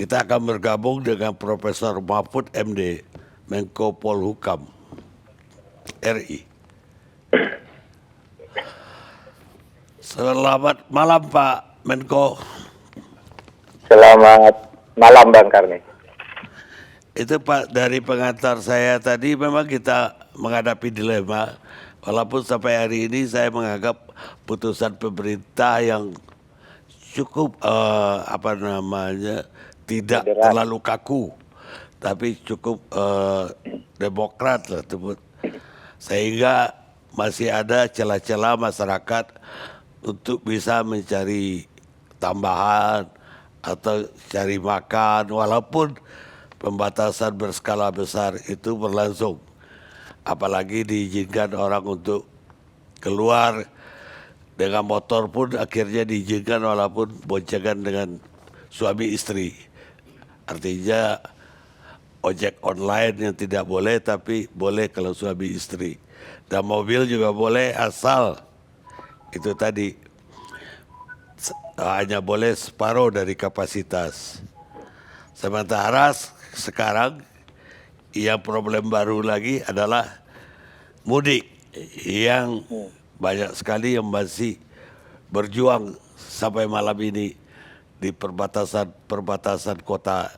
Kita akan bergabung dengan Profesor Mahfud MD, Menko Polhukam RI. Selamat malam Pak Menko. Selamat malam Bang Karni. Itu Pak, dari pengantar saya tadi memang kita menghadapi dilema. Walaupun sampai hari ini saya menganggap putusan pemerintah yang cukup tidak Moderat. terlalu kaku, tapi cukup demokrat lah tersebut, sehingga masih ada celah-celah masyarakat untuk bisa mencari tambahan atau cari makan, walaupun pembatasan berskala besar itu berlangsung, apalagi diizinkan orang untuk keluar dengan motor pun akhirnya diizinkan walaupun boncengan dengan suami istri. Artinya ojek online yang tidak boleh tapi boleh kalau suami istri. Dan mobil juga boleh asal itu tadi hanya boleh separuh dari kapasitas. Sementara sekarang yang problem baru lagi adalah mudik yang banyak sekali yang masih berjuang sampai malam ini di perbatasan kota,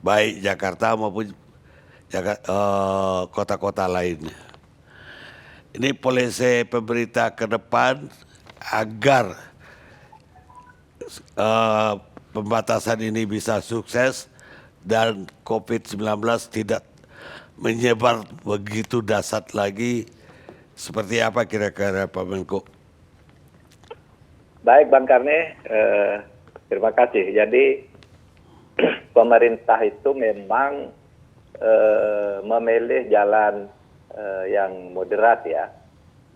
baik Jakarta maupun kota-kota lainnya. Ini polisi pemerintah ke depan agar pembatasan ini bisa sukses dan COVID-19 tidak menyebar begitu dahsyat lagi. Seperti apa kira-kira Pak Menko? Baik Bang Karni, terima kasih. Jadi pemerintah itu memang memilih jalan yang moderat ya.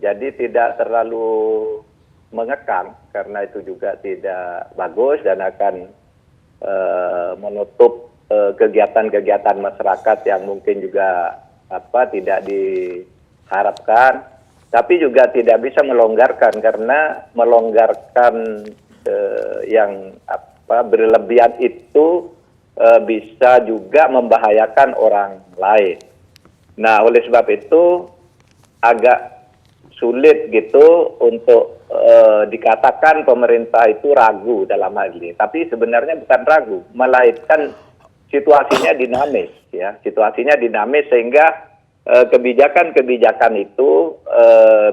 Jadi tidak terlalu mengekang karena itu juga tidak bagus dan akan menutup kegiatan-kegiatan masyarakat yang mungkin juga tidak diharapkan. Tapi juga tidak bisa melonggarkan karena melonggarkan yang berlebihan itu bisa juga membahayakan orang lain. Nah, oleh sebab itu agak sulit gitu untuk dikatakan pemerintah itu ragu dalam hal ini. Tapi sebenarnya bukan ragu, melainkan situasinya dinamis ya. Situasinya dinamis sehingga kebijakan-kebijakan itu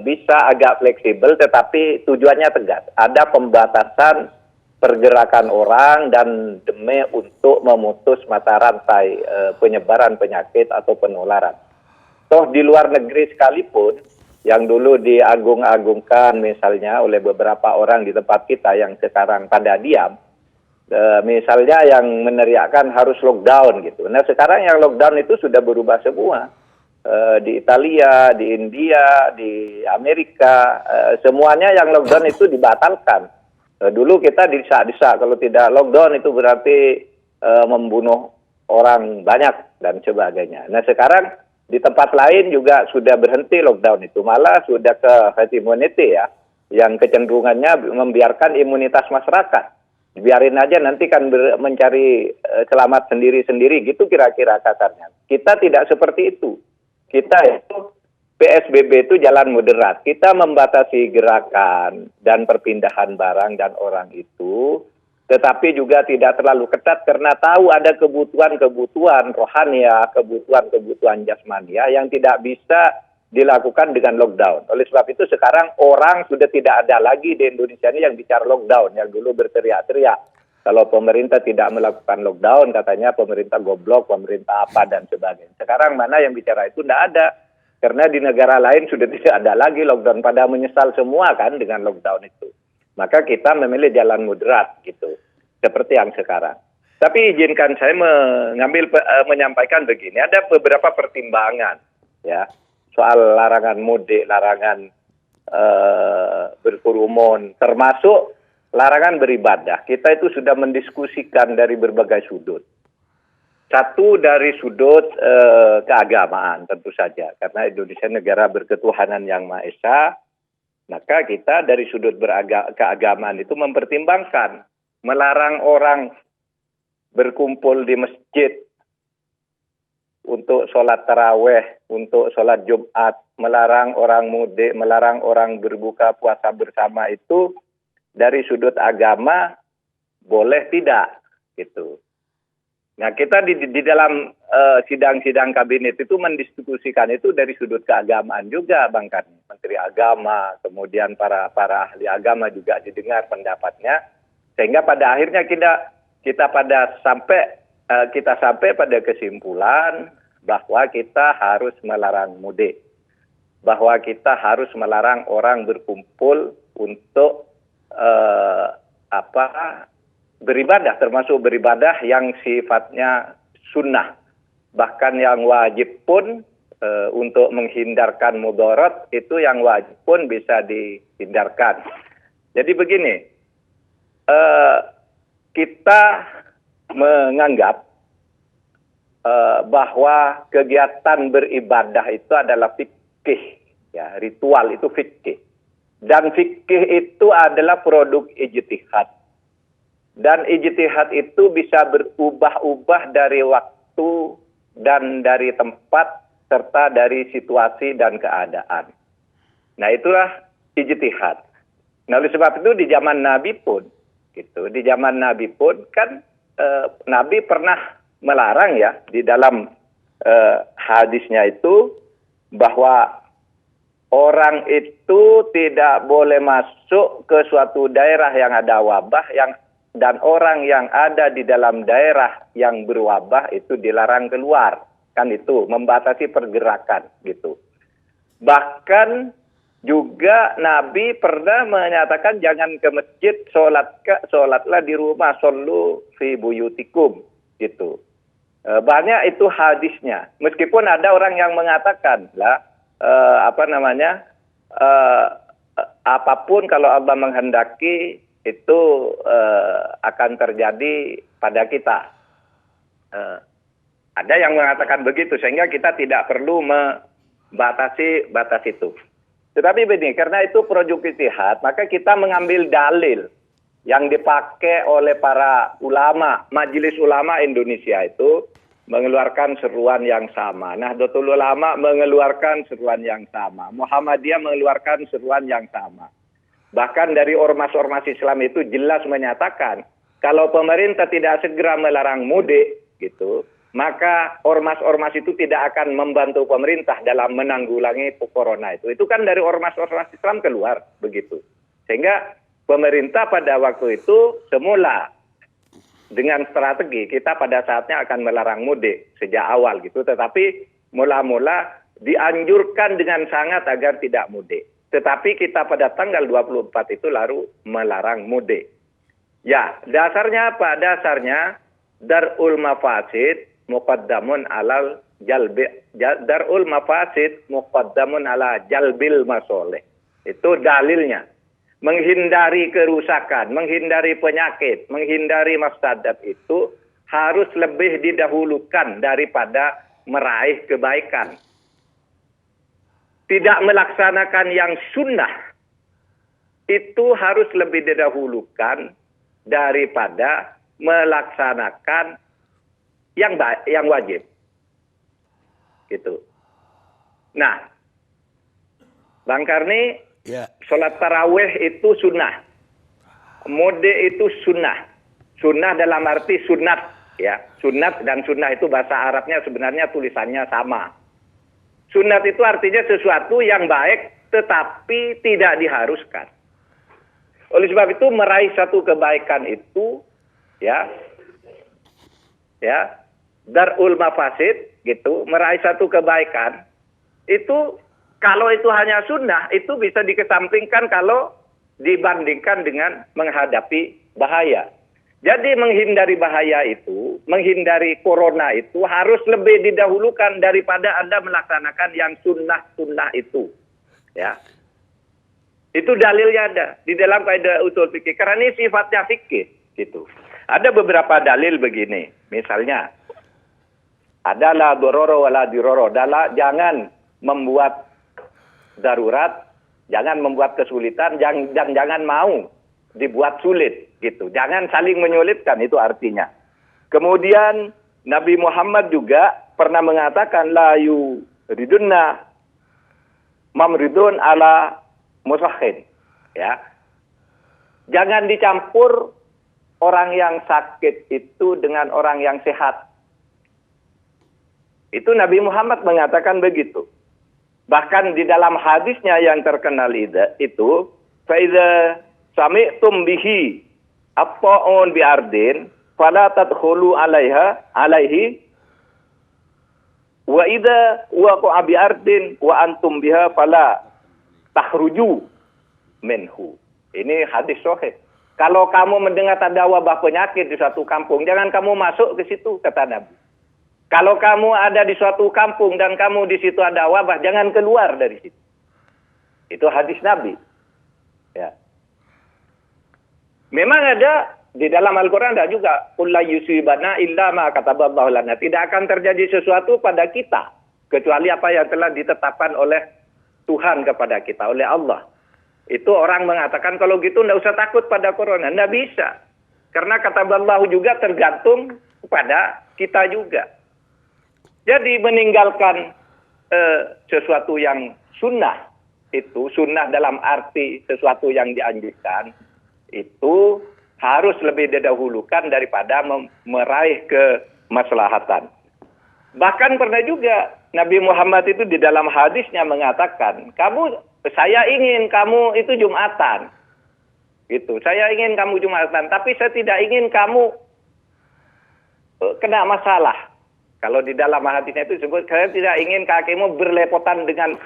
bisa agak fleksibel tetapi tujuannya tegas. Ada pembatasan pergerakan orang dan demi untuk memutus mata rantai penyebaran penyakit atau penularan. Toh di luar negeri sekalipun yang dulu diagung-agungkan misalnya oleh beberapa orang di tempat kita yang sekarang pada diam, misalnya yang meneriakkan harus lockdown gitu. Nah sekarang yang lockdown itu sudah berubah semua. Di Italia, di India, di Amerika, semuanya yang lockdown itu dibatalkan. Dulu kita disa-disa kalau tidak lockdown itu berarti membunuh orang banyak dan sebagainya. Nah sekarang di tempat lain juga sudah berhenti lockdown itu, malah sudah ke herd immunity ya, yang kecenderungannya membiarkan imunitas masyarakat. Biarin aja nanti kan mencari selamat sendiri-sendiri gitu kira-kira kasarnya. Kita tidak seperti itu. Kita itu PSBB itu jalan moderat. Kita membatasi gerakan dan perpindahan barang dan orang itu, tetapi juga tidak terlalu ketat karena tahu ada kebutuhan-kebutuhan rohania, kebutuhan-kebutuhan jasmania yang tidak bisa dilakukan dengan lockdown. Oleh sebab itu sekarang orang sudah tidak ada lagi di Indonesia ini yang bicara lockdown, yang dulu berteriak-teriak. Kalau pemerintah tidak melakukan lockdown, katanya pemerintah goblok, pemerintah apa, dan sebagainya. Sekarang mana yang bicara itu? Tidak ada. Karena di negara lain sudah tidak ada lagi lockdown. Pada menyesal semua kan dengan lockdown itu. Maka kita memilih jalan moderat gitu. Seperti yang sekarang. Tapi izinkan saya menyampaikan begini. Ada beberapa pertimbangan ya soal larangan mudik, larangan berkerumun, termasuk larangan beribadah. Kita itu sudah mendiskusikan dari berbagai sudut. Satu dari sudut keagamaan tentu saja. Karena Indonesia negara berketuhanan yang Maha Esa, maka kita dari sudut keagamaan itu mempertimbangkan melarang orang berkumpul di masjid untuk sholat taraweh, untuk sholat Jumat, melarang orang mudik, melarang orang berbuka puasa bersama itu dari sudut agama boleh tidak gitu. Nah, kita di dalam sidang-sidang kabinet itu mendiskusikan itu dari sudut keagamaan juga, Bang Karni. Menteri Agama, kemudian para ahli agama juga didengar pendapatnya, sehingga pada akhirnya kita sampai pada kesimpulan bahwa kita harus melarang mudik, bahwa kita harus melarang orang berkumpul untuk beribadah, termasuk beribadah yang sifatnya sunnah. Bahkan yang wajib pun untuk menghindarkan mudarat, itu yang wajib pun bisa dihindarkan. Jadi begini, kita menganggap bahwa kegiatan beribadah itu adalah fikih, ya, ritual itu fikih. Dan fikih itu adalah produk ijtihad. Dan ijtihad itu bisa berubah-ubah dari waktu dan dari tempat serta dari situasi dan keadaan. Nah, itulah ijtihad. Nah, oleh sebab itu di zaman Nabi pun kan Nabi pernah melarang, ya, di dalam hadisnya itu bahwa orang itu tidak boleh masuk ke suatu daerah yang ada wabah, dan orang yang ada di dalam daerah yang berwabah itu dilarang keluar. Kan itu membatasi pergerakan gitu. Bahkan juga Nabi pernah menyatakan jangan ke masjid, sholatlah di rumah, shollu fi buyutikum gitu. Banyak itu hadisnya. Meskipun ada orang yang mengatakan lah apapun kalau Allah menghendaki itu akan terjadi pada kita. Ada yang mengatakan begitu, sehingga kita tidak perlu membatasi batas itu. Tetapi begini, karena itu produk ijtihad, maka kita mengambil dalil yang dipakai oleh para ulama. Majelis Ulama Indonesia itu mengeluarkan seruan yang sama. Nahdlatul Ulama mengeluarkan seruan yang sama. Muhammadiyah mengeluarkan seruan yang sama. Bahkan dari ormas-ormas Islam itu jelas menyatakan kalau pemerintah tidak segera melarang mudik gitu, maka ormas-ormas itu tidak akan membantu pemerintah dalam menanggulangi corona itu. Itu kan dari ormas-ormas Islam keluar begitu. Sehingga pemerintah pada waktu itu semula dengan strategi kita pada saatnya akan melarang mudik sejak awal gitu. Tetapi mula-mula dianjurkan dengan sangat agar tidak mudik. Tetapi kita pada tanggal 24 itu lalu melarang mudik. Ya, dasarnya apa? Dasarnya darul mafasid muqaddamun alal darul mafasid muqaddamun ala jalbil masoleh. Itu dalilnya. Menghindari kerusakan, menghindari penyakit, menghindari mafsadat itu harus lebih didahulukan daripada meraih kebaikan. Tidak melaksanakan yang sunnah itu harus lebih didahulukan daripada melaksanakan yang wajib. Gitu. Nah, Bang Karni, Ya. sholat taraweh itu sunnah. Mudik itu sunnah. Sunnah dalam arti sunat, ya. Sunat dan sunnah itu bahasa Arabnya sebenarnya tulisannya sama. Sunat itu artinya sesuatu yang baik tetapi tidak diharuskan. Oleh sebab itu meraih satu kebaikan itu, ya, darul mafasid gitu, meraih satu kebaikan itu kalau itu hanya sunnah itu bisa dikesampingkan kalau dibandingkan dengan menghadapi bahaya. Jadi menghindari bahaya itu, menghindari corona itu harus lebih didahulukan daripada Anda melaksanakan yang sunnah-sunnah itu. Ya. Itu dalilnya ada di dalam kaidah usul fikih. Karena ini sifatnya fikih gitu. Ada beberapa dalil begini. Misalnya, adalah dororo wala diroro. Jangan membuat darurat, jangan membuat kesulitan, dan jangan mau dibuat sulit gitu. Jangan saling menyulitkan, itu artinya. Kemudian Nabi Muhammad juga pernah mengatakan la yuridunna mamridun ala musakhin. Ya. Jangan dicampur orang yang sakit itu dengan orang yang sehat. Itu Nabi Muhammad mengatakan begitu. Bahkan di dalam hadisnya yang terkenal itu, faidza sami'tum bihi at-ta'un bi ardin fala tadkhulu alaihi wa idza waqa'a bi ardin wa antum biha fala tahruju minhu. Ini hadis sahih. Kalau kamu mendengar ada wabah penyakit di suatu kampung, jangan kamu masuk ke situ, kata Nabi. Kalau kamu ada di suatu kampung dan kamu di situ ada wabah, jangan keluar dari situ. Itu hadis Nabi. Ya. Memang ada di dalam Al-Quran ada juga qul la yusibana illa ma kataballahu lana. Tidak akan terjadi sesuatu pada kita kecuali apa yang telah ditetapkan oleh Tuhan kepada kita, oleh Allah. Itu orang mengatakan kalau gitu enggak usah takut pada corona. Enggak bisa. Karena kataballahu juga tergantung kepada kita juga. Jadi meninggalkan sesuatu yang sunnah, itu sunnah dalam arti sesuatu yang dianjurkan, itu harus lebih didahulukan daripada meraih kemaslahatan. Bahkan pernah juga Nabi Muhammad itu di dalam hadisnya mengatakan, saya ingin kamu itu Jumatan. Gitu. Saya ingin kamu Jumatan, tapi saya tidak ingin kamu kena masalah. Kalau di dalam hadisnya itu disebut, saya tidak ingin kakimu berlepotan dengan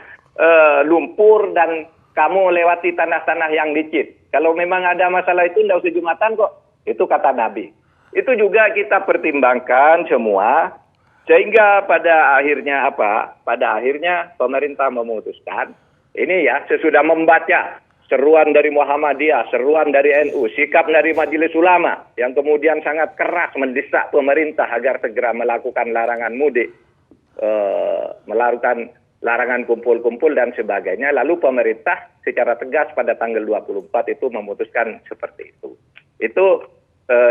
lumpur dan kamu lewati tanah-tanah yang licin. Kalau memang ada masalah itu, tidak usah Jumatan kok. Itu kata Nabi. Itu juga kita pertimbangkan semua, sehingga pada akhirnya apa? Pada akhirnya pemerintah memutuskan, ini ya, sesudah membaca seruan dari Muhammadiyah, seruan dari NU, sikap dari Majelis Ulama yang kemudian sangat keras mendesak pemerintah agar segera melakukan larangan mudik, melakukan larangan kumpul-kumpul dan sebagainya. Lalu pemerintah secara tegas pada tanggal 24 itu memutuskan seperti itu. Itu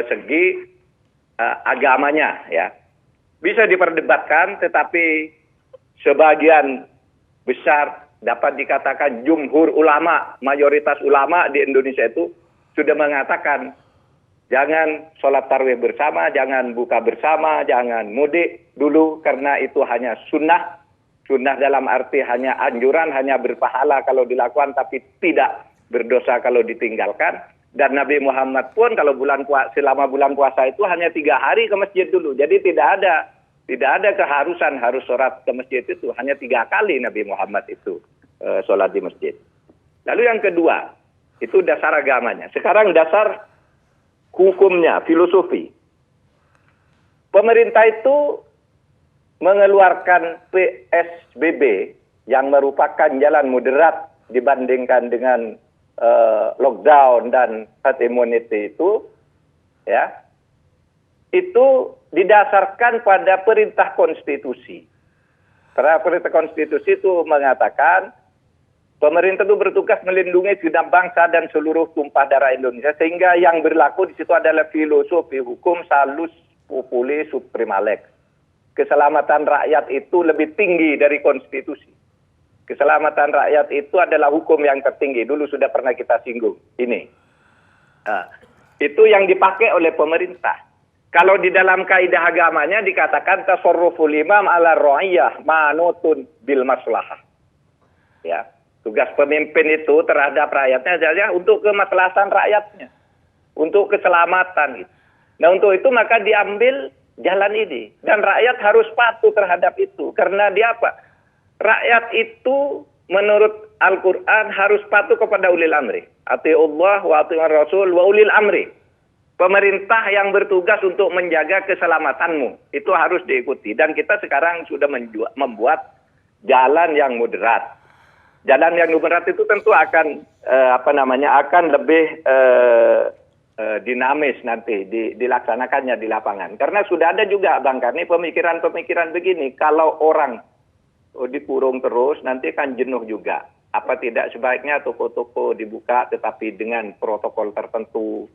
segi agamanya ya. Bisa diperdebatkan, tetapi sebagian besar dapat dikatakan jumhur ulama, mayoritas ulama di Indonesia itu sudah mengatakan jangan sholat tarawih bersama, jangan buka bersama, jangan mudik dulu karena itu hanya sunnah. Sunnah dalam arti hanya anjuran, hanya berpahala kalau dilakukan tapi tidak berdosa kalau ditinggalkan. Dan Nabi Muhammad pun kalau selama bulan puasa itu hanya 3 hari ke masjid dulu. Jadi tidak ada keharusan harus sholat ke masjid itu. Hanya 3 kali Nabi Muhammad itu sholat di masjid. Lalu yang kedua, itu dasar agamanya. Sekarang dasar hukumnya, filosofi. Pemerintah itu mengeluarkan PSBB yang merupakan jalan moderat dibandingkan dengan lockdown dan herd immunity itu, ya, itu didasarkan pada perintah konstitusi. Perintah konstitusi itu mengatakan pemerintah itu bertugas melindungi genap bangsa dan seluruh tumpah darah Indonesia, sehingga yang berlaku di situ adalah filosofi hukum salus populi suprema lex. Keselamatan rakyat itu lebih tinggi dari konstitusi. Keselamatan rakyat itu adalah hukum yang tertinggi. Dulu sudah pernah kita singgung ini. Itu yang dipakai oleh pemerintah. Kalau di dalam kaidah agamanya dikatakan tasarruful imam ala ra'iyah manutun bil maslahah. Ya, tugas pemimpin itu terhadap rakyatnya adalah untuk kemaslahatan rakyatnya, untuk keselamatan gitu. Nah, untuk itu maka diambil jalan ini dan rakyat harus patuh terhadap itu. Karena dia apa? Rakyat itu menurut Al-Qur'an harus patuh kepada ulil amri. Atiullah wa atiur rasul wa ulil amri. Pemerintah yang bertugas untuk menjaga keselamatanmu itu harus diikuti, dan kita sekarang sudah membuat jalan yang moderat. Jalan yang moderat itu tentu akan akan lebih dinamis nanti dilaksanakannya di lapangan. Karena sudah ada juga Bang Karni pemikiran-pemikiran begini, kalau orang dikurung terus nanti kan jenuh juga. Apa tidak sebaiknya toko-toko dibuka tetapi dengan protokol tertentu?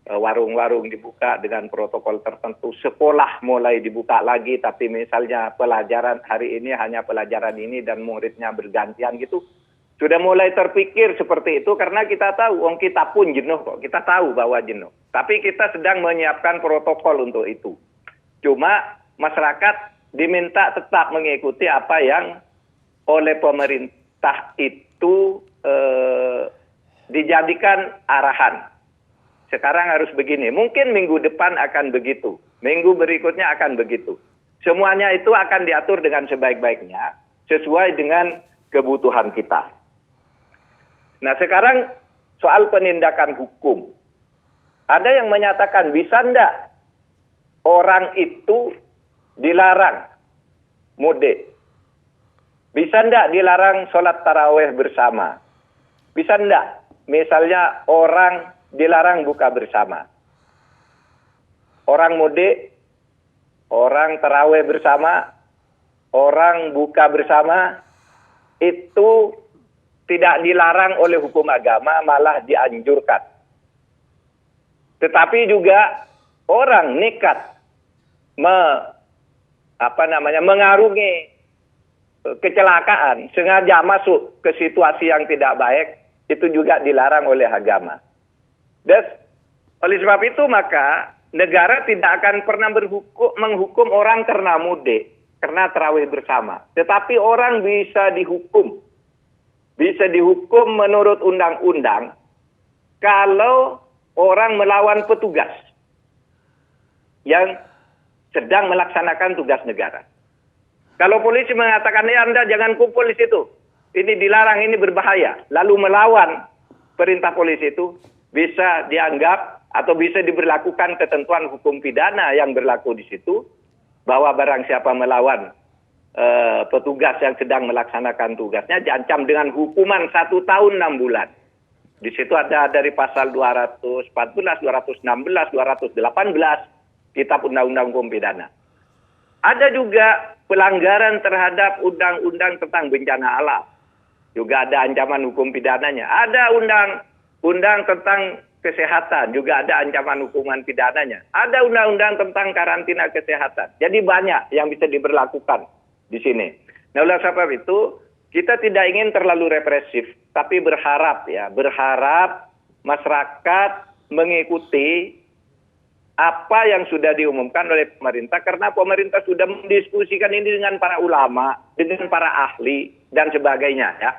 warung-warung dibuka dengan protokol tertentu, sekolah mulai dibuka lagi, tapi misalnya pelajaran hari ini hanya pelajaran ini dan muridnya bergantian gitu. Sudah mulai terpikir seperti itu karena kita tahu, kita pun jenuh kok, kita tahu bahwa jenuh. Tapi kita sedang menyiapkan protokol untuk itu. Cuma masyarakat diminta tetap mengikuti apa yang oleh pemerintah itu dijadikan arahan. Sekarang harus begini, mungkin minggu depan akan begitu, minggu berikutnya akan begitu. Semuanya itu akan diatur dengan sebaik-baiknya, sesuai dengan kebutuhan kita. Nah sekarang soal penindakan hukum. Ada yang menyatakan bisa enggak orang itu dilarang mudik? Bisa enggak dilarang sholat tarawih bersama? Bisa enggak misalnya orang dilarang buka bersama? Orang mudik, orang tarawih bersama, orang buka bersama, itu tidak dilarang oleh hukum agama, malah dianjurkan. Tetapi juga orang nekat mengarungi kecelakaan, sengaja masuk ke situasi yang tidak baik, itu juga dilarang oleh agama. Dan oleh sebab itu maka negara tidak akan pernah menghukum orang karena mudik, karena tarawih bersama. Tetapi orang bisa dihukum menurut undang-undang kalau orang melawan petugas yang sedang melaksanakan tugas negara. Kalau polisi mengatakan, Anda jangan kumpul di situ, ini dilarang, ini berbahaya, lalu melawan perintah polisi itu, bisa dianggap atau bisa diberlakukan ketentuan hukum pidana yang berlaku di situ, bahwa barang siapa melawan petugas yang sedang melaksanakan tugasnya diancam dengan hukuman 1 tahun 6 bulan. Di situ ada dari pasal 214, 216, 218 Kitab Undang-Undang Hukum Pidana. Ada juga pelanggaran terhadap undang-undang tentang bencana alam. Juga ada ancaman hukum pidananya. Ada undang-undang tentang kesehatan, juga ada ancaman hukuman pidananya. Ada undang-undang tentang karantina kesehatan. Jadi banyak yang bisa diberlakukan di sini. Nah, oleh sebab itu kita tidak ingin terlalu represif, tapi berharap masyarakat mengikuti apa yang sudah diumumkan oleh pemerintah, karena pemerintah sudah mendiskusikan ini dengan para ulama, dengan para ahli dan sebagainya ya.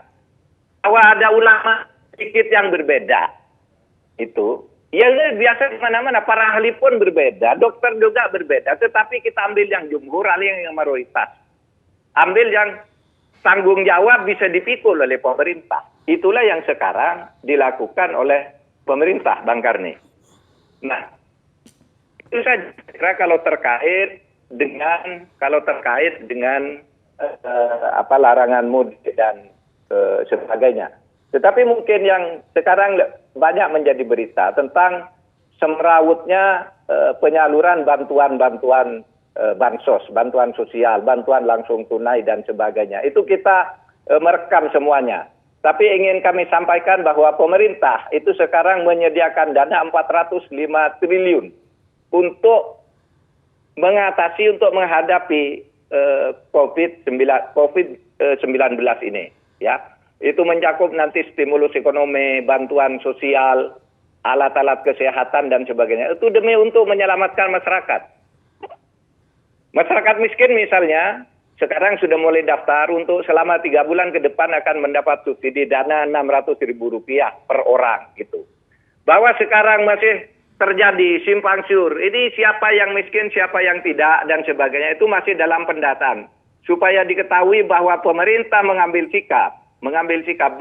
Bahwa ada ulama sedikit yang berbeda itu. Ya biasa di mana-mana, para ahli pun berbeda, dokter juga berbeda, tetapi kita ambil yang jumhur, ahli yang mayoritas. Ambil yang tanggung jawab bisa dipikul oleh pemerintah. Itulah yang sekarang dilakukan oleh pemerintah, Bang Karni. Nah, itu saja kira kalau terkait dengan larangan mudik dan sebagainya. Tetapi mungkin yang sekarang banyak menjadi berita tentang semrawutnya penyaluran bantuan bansos, bantuan sosial, bantuan langsung tunai dan sebagainya. Itu kita merekam semuanya. Tapi ingin kami sampaikan bahwa pemerintah itu sekarang menyediakan dana 405 triliun untuk menghadapi COVID-19 ini, ya. Itu mencakup nanti stimulus ekonomi, bantuan sosial, alat-alat kesehatan dan sebagainya. Itu demi untuk menyelamatkan masyarakat. Masyarakat miskin misalnya, sekarang sudah mulai daftar untuk selama 3 bulan ke depan akan mendapat subsidi dana Rp600.000 per orang gitu. Bahwa sekarang masih terjadi simpang siur, ini siapa yang miskin, siapa yang tidak dan sebagainya, itu masih dalam pendataan. Supaya diketahui bahwa pemerintah mengambil sikap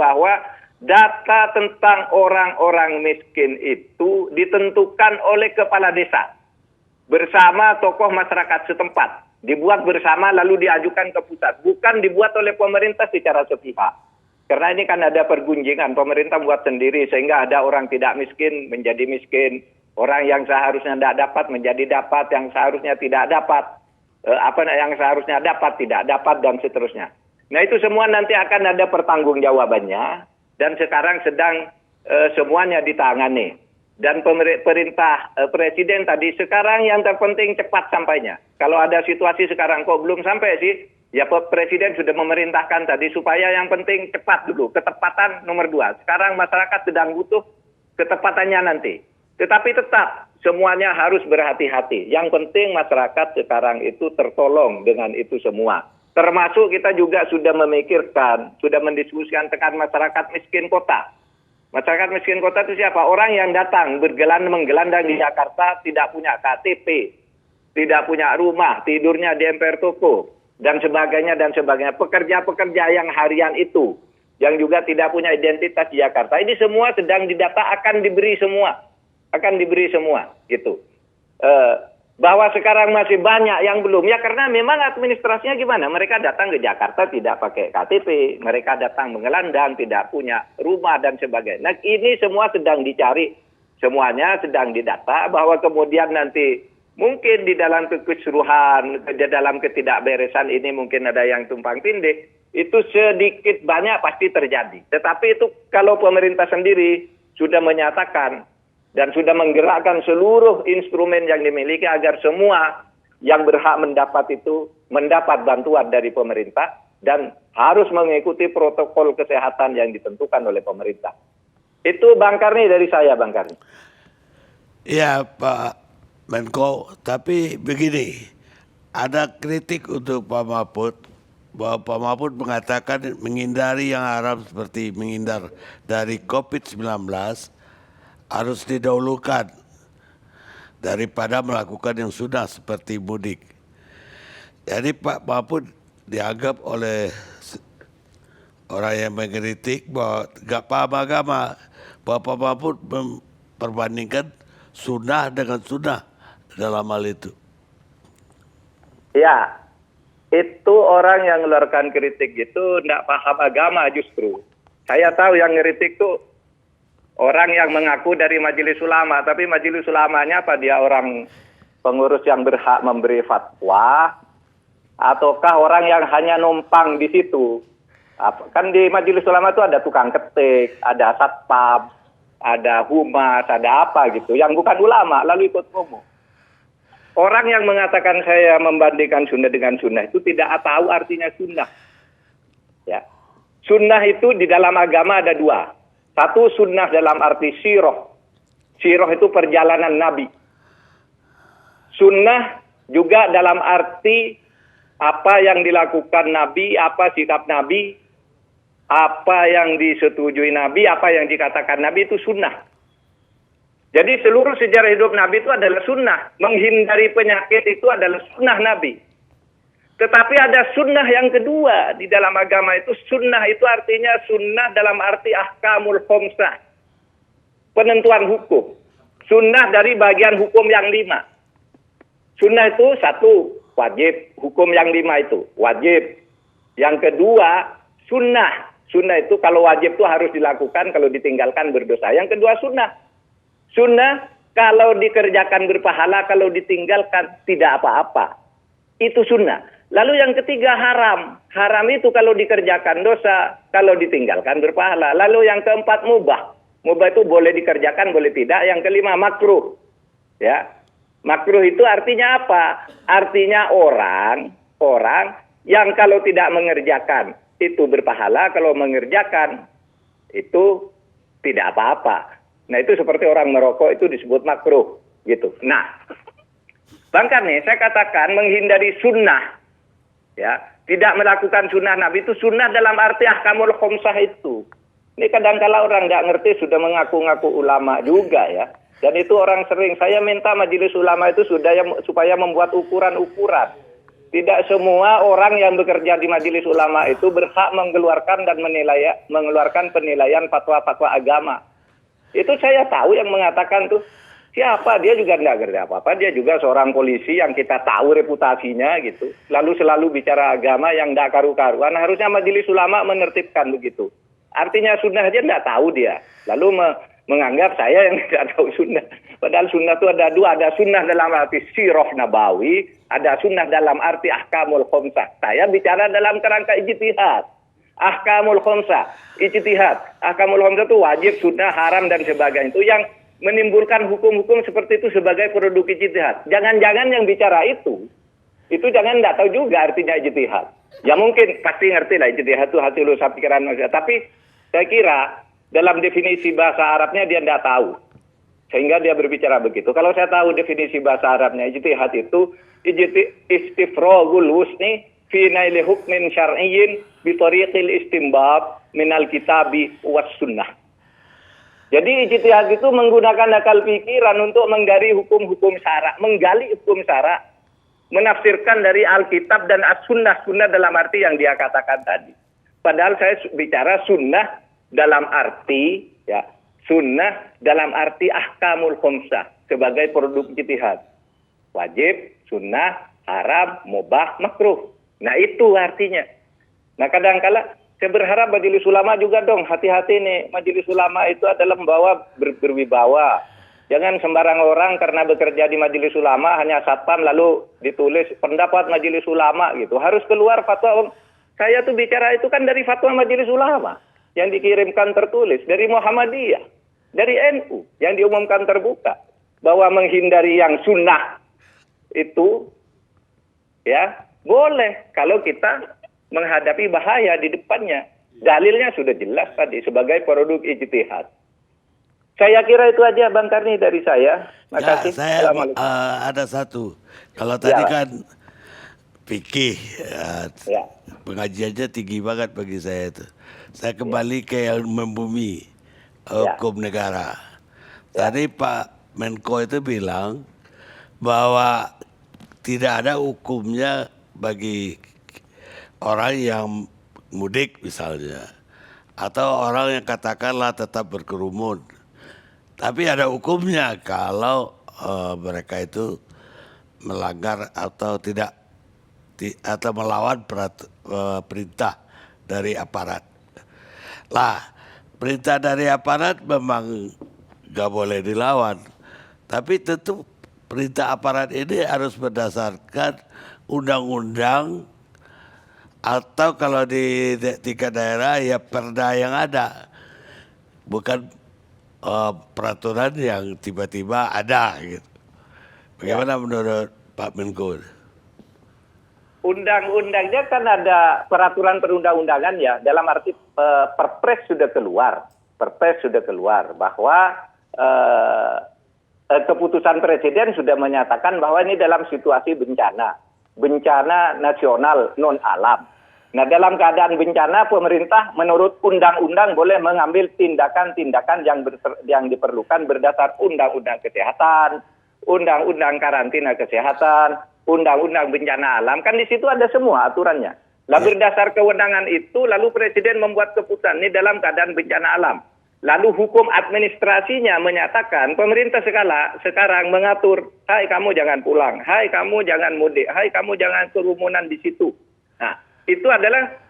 bahwa data tentang orang-orang miskin itu ditentukan oleh kepala desa bersama tokoh masyarakat setempat. Dibuat bersama lalu diajukan ke pusat. Bukan dibuat oleh pemerintah secara sepihak. Karena ini kan ada pergunjingan. Pemerintah buat sendiri sehingga ada orang tidak miskin menjadi miskin. Orang yang seharusnya tidak dapat menjadi dapat. Yang seharusnya tidak dapat. Yang seharusnya dapat tidak dapat dan seterusnya. Nah itu semua nanti akan ada pertanggungjawabannya. Dan sekarang sedang semuanya ditangani. dan perintah Presiden tadi, sekarang yang terpenting cepat sampainya. Kalau ada situasi sekarang kok belum sampai sih, ya Presiden sudah memerintahkan tadi supaya yang penting cepat dulu, ketepatan nomor 2. Sekarang masyarakat sedang butuh ketepatannya nanti. Tetapi tetap semuanya harus berhati-hati. Yang penting masyarakat sekarang itu tertolong dengan itu semua. Termasuk kita juga sudah memikirkan, sudah mendiskusikan dengan masyarakat miskin kota. Masyarakat miskin kota itu siapa? Orang yang datang menggelandang di Jakarta, tidak punya KTP, tidak punya rumah, tidurnya di emper toko, dan sebagainya, dan sebagainya. Pekerja-pekerja yang harian itu, yang juga tidak punya identitas di Jakarta, ini semua sedang didata, akan diberi semua, gitu. Bahwa sekarang masih banyak yang belum, ya karena memang administrasinya gimana? Mereka datang ke Jakarta tidak pakai KTP, mereka datang mengelandang, tidak punya rumah dan sebagainya. Nah, ini semua sedang dicari, semuanya sedang didata, bahwa kemudian nanti mungkin di dalam kekisruhan, di dalam ketidakberesan ini mungkin ada yang tumpang tindih, itu sedikit banyak pasti terjadi. Tetapi itu kalau pemerintah sendiri sudah menyatakan dan sudah menggerakkan seluruh instrumen yang dimiliki agar semua yang berhak mendapat itu mendapat bantuan dari pemerintah dan harus mengikuti protokol kesehatan yang ditentukan oleh pemerintah. Itu Bang Karni dari saya, Bang Karni. Ya Pak Menko, tapi begini, ada kritik untuk Pak Mahfud, bahwa Pak Mahfud mengatakan menghindari yang haram seperti menghindar dari COVID-19 harus didahulukan daripada melakukan yang sudah seperti mudik. Jadi Pak Mahfud dianggap oleh orang yang mengkritik bahwa gak paham agama, bahwa Pak Mahfud memperbandingkan sunnah dengan sunnah dalam hal itu. Ya, itu orang yang mengeluarkan kritik itu tidak paham agama justru. Saya tahu yang ngeritik itu orang yang mengaku dari Majelis Ulama, tapi Majelis Ulamanya apa dia orang pengurus yang berhak memberi fatwa, ataukah orang yang hanya numpang di situ? Kan di Majelis Ulama itu ada tukang ketik, ada satpam, ada humas, ada apa gitu, yang bukan ulama lalu ikut ngomong. Orang yang mengatakan saya membandingkan sunnah dengan sunnah itu tidak tahu artinya sunnah. Ya. Sunnah itu di dalam agama ada dua. Satu sunnah dalam arti siroh. Siroh itu perjalanan Nabi. Sunnah juga dalam arti apa yang dilakukan Nabi, apa sikap Nabi, apa yang disetujui Nabi, apa yang dikatakan Nabi itu sunnah. Jadi seluruh sejarah hidup Nabi itu adalah sunnah. Menghindari penyakit itu adalah sunnah Nabi. Tetapi ada sunnah yang kedua di dalam agama itu. Sunnah itu artinya sunnah dalam arti ahkamul khomsah. Penentuan hukum. Sunnah dari bagian hukum yang 5. Sunnah itu 1, wajib. Hukum yang 5 itu wajib. Yang kedua, sunnah. Sunnah itu kalau wajib itu harus dilakukan, kalau ditinggalkan berdosa. Yang kedua sunnah. Sunnah kalau dikerjakan berpahala, kalau ditinggalkan tidak apa-apa. Itu sunnah. Lalu yang ketiga haram. Haram itu kalau dikerjakan dosa, kalau ditinggalkan berpahala. Lalu yang keempat mubah. Mubah itu boleh dikerjakan, boleh tidak. Yang kelima makruh. Ya. Makruh itu artinya apa? Artinya orang yang kalau tidak mengerjakan itu berpahala, kalau mengerjakan itu tidak apa-apa. Nah itu seperti orang merokok itu disebut makruh gitu. Nah, Bang Karni, saya katakan menghindari sunnah, ya, tidak melakukan sunnah Nabi itu sunnah dalam arti ahkamul khomsah itu. Ini kadang-kala orang nggak ngerti sudah mengaku-ngaku ulama juga ya. Dan itu orang sering, saya minta Majelis Ulama itu supaya membuat ukuran-ukuran. Tidak semua orang yang bekerja di Majelis Ulama itu berhak mengeluarkan penilaian fatwa-fatwa agama. Itu saya tahu yang mengatakan tuh siapa, dia juga enggak ngerti apa-apa, dia juga seorang polisi yang kita tahu reputasinya gitu. Lalu selalu bicara agama yang enggak karu-karuan, harusnya Majelis Ulama menertibkan begitu. Artinya sunnah aja enggak tahu dia. Lalu menganggap saya yang tidak tahu sunnah. Padahal sunnah itu ada dua, ada sunnah dalam arti sirah nabawi, ada sunnah dalam arti ahkamul khomsah. Saya bicara dalam kerangka ijtihad. Ahkamul khomsah, ijtihad. Ahkamul khomsah itu wajib, sunnah, haram dan sebagainya. Itu menimbulkan hukum-hukum seperti itu sebagai produk ijtihad. Jangan-jangan yang bicara itu jangan tidak tahu juga artinya ijtihad. Ya mungkin pasti ngerti lah ijtihad itu hasil usaha pikiran manusia. Tapi saya kira dalam definisi bahasa Arabnya dia tidak tahu. Sehingga dia berbicara begitu. Kalau saya tahu definisi bahasa Arabnya ijtihad itu istifragul husni fi naili hukmin syar'iyyin bi tariqil istinbat minal kitabi was sunnah. Jadi ijtihad itu menggunakan akal pikiran untuk menggali hukum-hukum syara, menggali hukum syara, menafsirkan dari Alkitab dan as-sunnah, sunnah dalam arti yang dia katakan tadi. Padahal saya bicara sunnah dalam arti ya, sunnah dalam arti ahkamul khamsah sebagai produk ijtihad. Wajib, sunnah, haram, mubah, makruh. Nah itu artinya. Nah kadang-kala saya berharap majelis ulama juga dong, hati-hati nih. Majelis ulama itu adalah membawa berwibawa. Jangan sembarang orang karena bekerja di majelis ulama hanya satpam lalu ditulis pendapat majelis ulama gitu. Harus keluar fatwa. Saya tuh bicara itu kan dari fatwa majelis ulama yang dikirimkan tertulis dari Muhammadiyah, dari NU yang diumumkan terbuka bahwa menghindari yang sunnah itu ya boleh kalau kita menghadapi bahaya di depannya. Dalilnya sudah jelas tadi sebagai produk ijtihad. Saya kira itu aja Bang Karni dari saya. Makasih. Saya ada satu. Kalau tadi Pak. kan fikih, Ya. pengajiannya tinggi banget bagi saya itu. Saya kembali ke yang membumi hukum negara. Tadi Pak Menko itu bilang bahwa tidak ada hukumnya bagi orang yang mudik misalnya, atau orang yang katakanlah tetap berkerumun. Tapi ada hukumnya kalau mereka itu melanggar atau tidak atau melawan perintah dari aparat. Lah, perintah dari aparat memang gak boleh dilawan. Tapi tentu perintah aparat ini harus berdasarkan undang-undang atau kalau di tingkat daerah ya perda yang ada, bukan peraturan yang tiba-tiba ada gitu. Bagaimana menurut Pak Menko? Undang-undangnya kan ada peraturan perundang-undangan ya, dalam arti perpres sudah keluar bahwa keputusan presiden sudah menyatakan bahwa ini dalam situasi bencana nasional non alam. Nah dalam keadaan bencana pemerintah menurut undang-undang boleh mengambil tindakan-tindakan yang diperlukan berdasar undang-undang kesehatan, undang-undang karantina kesehatan, undang-undang bencana alam, kan di situ ada semua aturannya. Lalu berdasar kewenangan itu lalu presiden membuat keputusan ini dalam keadaan bencana alam. Lalu hukum administrasinya menyatakan pemerintah sekarang mengatur, hai kamu jangan pulang, hai kamu jangan mudik, hai kamu jangan kerumunan di situ. Nah, itu adalah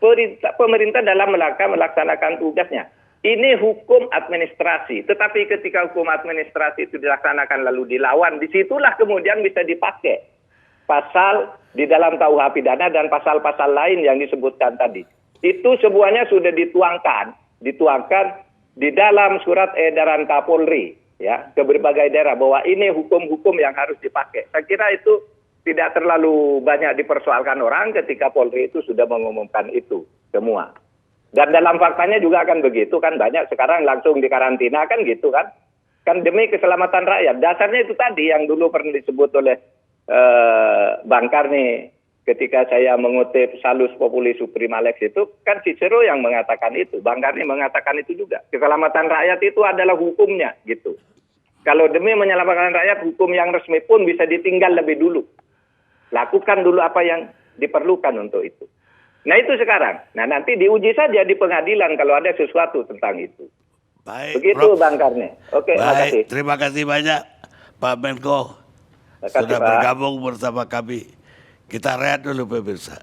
pemerintah dalam melaksanakan tugasnya. Ini hukum administrasi. Tetapi ketika hukum administrasi itu dilaksanakan lalu dilawan, disitulah kemudian bisa dipakai pasal di dalam KUH pidana dan pasal-pasal lain yang disebutkan tadi. Itu semuanya sudah dituangkan di dalam surat edaran Kapolri ya ke berbagai daerah bahwa ini hukum-hukum yang harus dipakai. Saya kira itu tidak terlalu banyak dipersoalkan orang ketika Polri itu sudah mengumumkan itu semua. Dan dalam faktanya juga akan begitu kan, banyak sekarang langsung dikarantina kan gitu kan. Kan demi keselamatan rakyat. Dasarnya itu tadi yang dulu pernah disebut oleh Bang Karni ketika saya mengutip Salus Populi Suprema Lex itu kan Cicero yang mengatakan itu. Bang Karni mengatakan itu juga. Keselamatan rakyat itu adalah hukumnya gitu. Kalau demi menyelamatkan rakyat, hukum yang resmi pun bisa ditinggal lebih dulu. Lakukan dulu apa yang diperlukan untuk itu. Nah itu sekarang. Nah nanti diuji saja di pengadilan kalau ada sesuatu tentang itu. Baik, begitu Prof. Bang Karni. Oke, makasih. Terima kasih banyak Pak Menko Makasih, sudah Pak. bergabung bersama kami. Kita rehat dulu pemirsa.